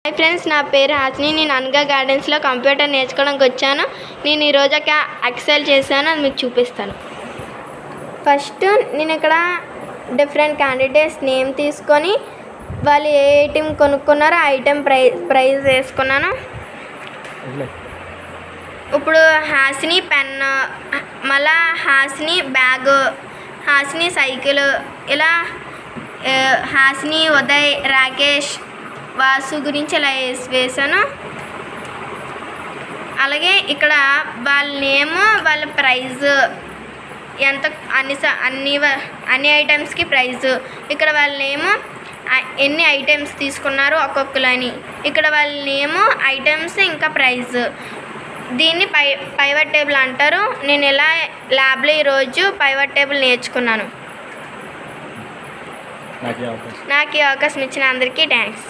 Hi friends, నా పేరు హాసిని. నేను అనగా గార్డెన్స్లో కంప్యూటర్ నేర్చుకోవడానికి వచ్చాను. నేను ఈరోజు ఒక ఎక్సెల్ చేశాను, అది మీకు చూపిస్తాను. ఫస్ట్ నేను ఇక్కడ డిఫరెంట్ క్యాండిడేట్స్ నేమ్ తీసుకొని వాళ్ళు ఏ ఐటెం కొనుక్కున్నారో ఆ ఐటెం ప్రైస్ వేసుకున్నాను. ఇప్పుడు హాసిని పెన్, మళ్ళా హాసిని బ్యాగ్, హాసిని సైకిల్, ఇలా హాసిని, ఉదయ్, రాకేష్, వాసు గురించి ఇలా వేసాను. అలాగే ఇక్కడ వాళ్ళ నేమ్, వాళ్ళ ప్రైజ్ ఎంత, అన్ని ఐటమ్స్కి ప్రైజు, ఇక్కడ వాళ్ళ నేమ్, ఎన్ని ఐటమ్స్ తీసుకున్నారు ఒక్కొక్కలని, ఇక్కడ వాళ్ళ నేమ్, ఐటమ్స్, ఇంకా ప్రైజ్. దీన్ని పైవట్ టేబుల్ అంటారు. నేను ఇలా ల్యాబ్లో ఈరోజు పైవట్ టేబుల్ నేర్చుకున్నాను. నాకు ఈ అవకాశం ఇచ్చిన అందరికీ థ్యాంక్స్.